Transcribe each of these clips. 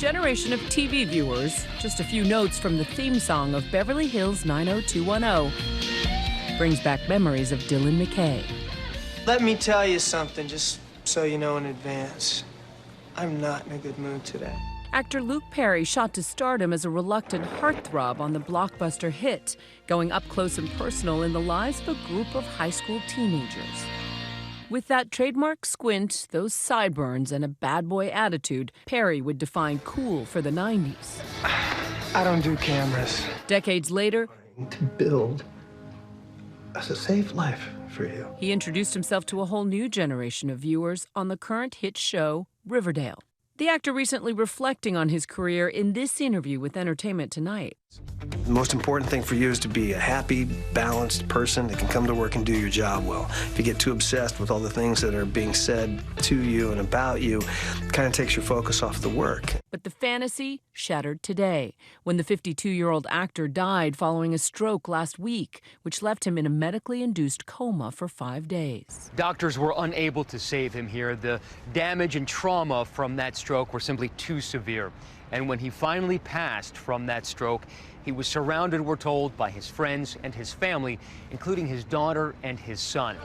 generation of TV viewers, just a few notes from the theme song of Beverly Hills 90210 brings back memories of Dylan McKay. Let me tell you something, just so you know in advance. I'm not in a good mood today. Actor Luke Perry shot to stardom as a reluctant heartthrob on the blockbuster hit, going up close and personal in the lives of a group of high school teenagers. With that trademark squint, those sideburns, and a bad boy attitude, Perry would define cool for the 90s. I don't do cameras. Decades later, to build a safe life for you. He introduced himself to a whole new generation of viewers on the current hit show, Riverdale. The actor recently reflecting on his career in this interview with Entertainment Tonight. The most important thing for you is to be a happy, balanced person that can come to work and do your job well. If you get too obsessed with all the things that are being said to you and about you, it kind of takes your focus off the work. But the fantasy shattered today when the 52-year-old actor died following a stroke last week, which left him in a medically induced coma for 5 days. Doctors were unable to save him here. The damage and trauma from that stroke were simply too severe. And when he finally passed from that stroke, he was surrounded, we're told, by his friends and his family, including his daughter and his son.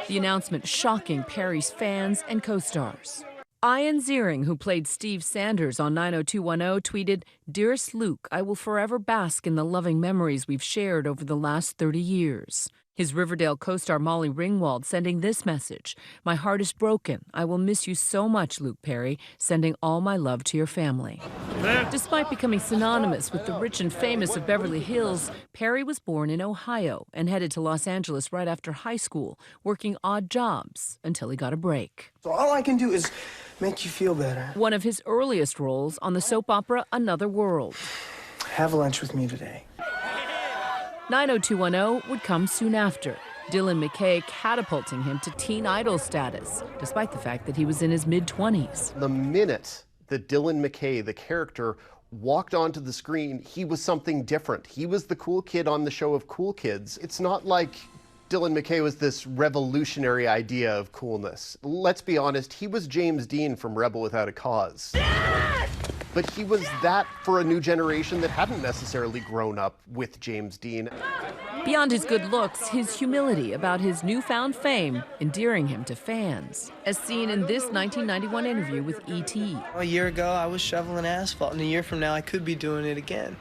The announcement shocking Perry's fans and co-stars. Ian Ziering, who played Steve Sanders on 90210, tweeted, "Dearest Luke, I will forever bask in the loving memories we've shared over the last 30 years. His Riverdale co-star Molly Ringwald sending this message, "My heart is broken. I will miss you so much, Luke Perry, sending all my love to your family." Despite becoming synonymous with the rich and famous of Beverly Hills, Perry was born in Ohio and headed to Los Angeles right after high school, working odd jobs until he got a break. So all I can do is make you feel better. One of his earliest roles on the soap opera Another World. Have lunch with me today. 90210 would come soon after, Dylan McKay catapulting him to teen idol status, despite the fact that he was in his mid-20s. The minute that Dylan McKay, the character, walked onto the screen, he was something different. He was the cool kid on the show of cool kids. It's not like Dylan McKay was this revolutionary idea of coolness. Let's be honest, he was James Dean from Rebel Without a Cause. Yes! But he was that for a new generation that hadn't necessarily grown up with James Dean. Beyond his good looks, his humility about his newfound fame endearing him to fans, as seen in this 1991 interview with E.T. A year ago, I was shoveling asphalt, and a year from now, I could be doing it again.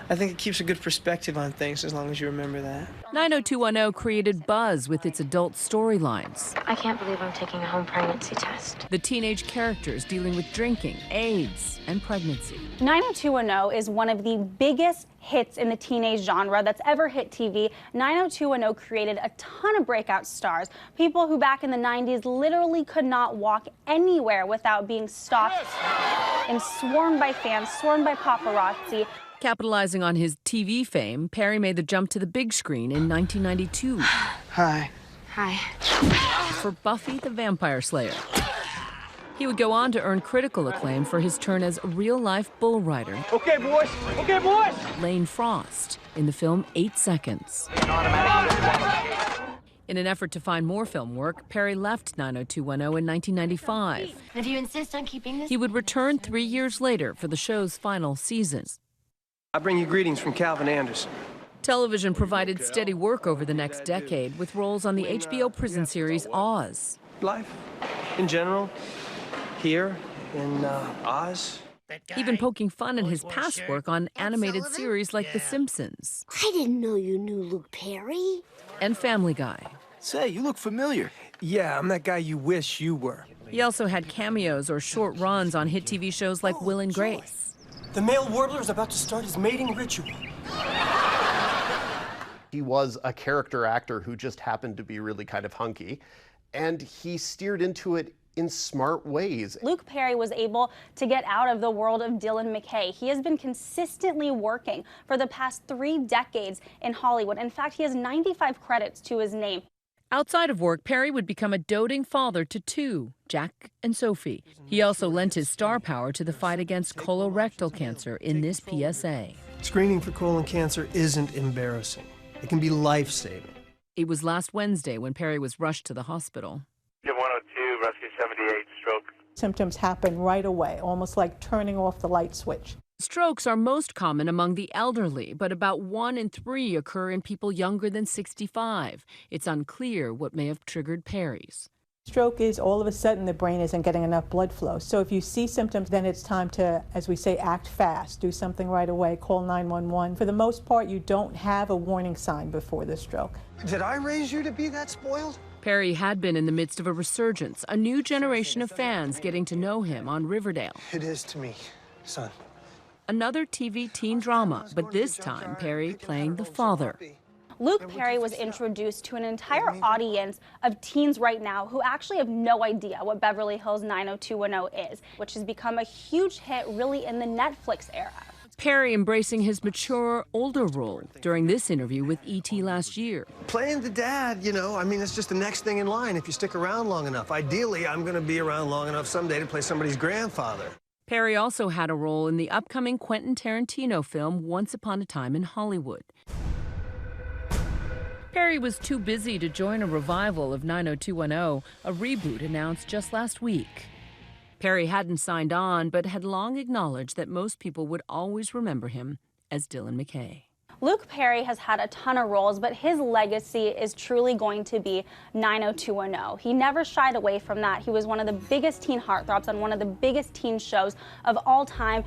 I think it keeps a good perspective on things as long as you remember that. 90210 created buzz with its adult storylines. I can't believe I'm taking a home pregnancy test. The teenage characters dealing with drinking, AIDS, and pregnancy. 90210 is one of the biggest hits in the teenage genre that's ever hit TV. 90210 created a ton of breakout stars, people who back in the 90s literally could not walk anywhere without being stopped and swarmed by fans, swarmed by paparazzi. Capitalizing on his TV fame, Perry made the jump to the big screen in 1992. Hi. Hi. For Buffy the Vampire Slayer. He would go on to earn critical acclaim for his turn as a real-life bull rider. Okay, boys. Okay, boys. Lane Frost in the film 8 Seconds. In an effort to find more film work, Perry left 90210 in 1995. If you insist on keeping this, He would return 3 years later for the show's final season. I bring you greetings from Calvin Anderson. Television provided steady work over the next decade with roles on the HBO prison series Oz. Life, in general, here in Oz. Even poking fun at his past work on animated series like The Simpsons. I didn't know you knew Luke Perry. And Family Guy. Say, you look familiar. Yeah, I'm that guy you wish you were. He also had cameos or short runs on hit TV shows like Will and Grace. The male warbler is about to start his mating ritual. He was a character actor who just happened to be really kind of hunky, and he steered into it in smart ways. Luke Perry was able to get out of the world of Dylan McKay. He has been consistently working for the past 3 decades in Hollywood. In fact, he has 95 credits to his name. Outside of work, Perry would become a doting father to 2, Jack and Sophie. He also lent his star power to the fight against colorectal cancer in this PSA. Screening for colon cancer isn't embarrassing. It can be life-saving. It was last Wednesday when Perry was rushed to the hospital. Give 102, rescue 78, stroke Symptoms happen right away, almost like turning off the light switch. Strokes are most common among the elderly, but about 1 in 3 occur in people younger than 65. It's unclear what may have triggered Perry's. Stroke is all of a sudden the brain isn't getting enough blood flow. So if you see symptoms, then it's time to, as we say, act fast, do something right away, call 911. For the most part, you don't have a warning sign before the stroke. Did I raise you to be that spoiled? Perry had been in the midst of a resurgence, a new generation of fans getting to know him on Riverdale. It is to me, son. Another TV teen drama, but this time Perry playing the father. Luke Perry was introduced to an entire audience of teens right now who actually have no idea what Beverly Hills 90210 is, which has become a huge hit really in the Netflix era. Perry embracing his mature, older role during this interview with E.T. last year. Playing the dad, you know, I mean, it's just the next thing in line if you stick around long enough. Ideally, I'm going to be around long enough someday to play somebody's grandfather. Perry also had a role in the upcoming Quentin Tarantino film Once Upon a Time in Hollywood. Perry was too busy to join a revival of 90210, a reboot announced just last week. Perry hadn't signed on, but had long acknowledged that most people would always remember him as Dylan McKay. Luke Perry has had a ton of roles, but his legacy is truly going to be 90210. He never shied away from that. He was one of the biggest teen heartthrobs on one of the biggest teen shows of all time.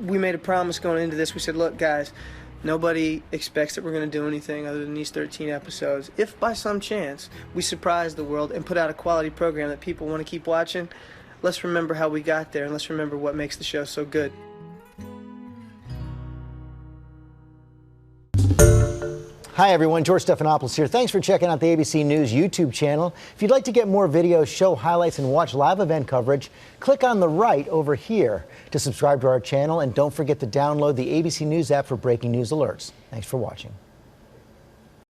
We made a promise going into this. We said, look, guys, nobody expects that we're going to do anything other than these 13 episodes. If by some chance we surprise the world and put out a quality program that people want to keep watching, let's remember how we got there and let's remember what makes the show so good. Hi everyone, George Stephanopoulos here. Thanks for checking out the ABC News YouTube channel. If you'd like to get more videos, show highlights, and watch live event coverage, click on the right over here to subscribe to our channel, and don't forget to download the ABC News app for breaking news alerts. Thanks for watching.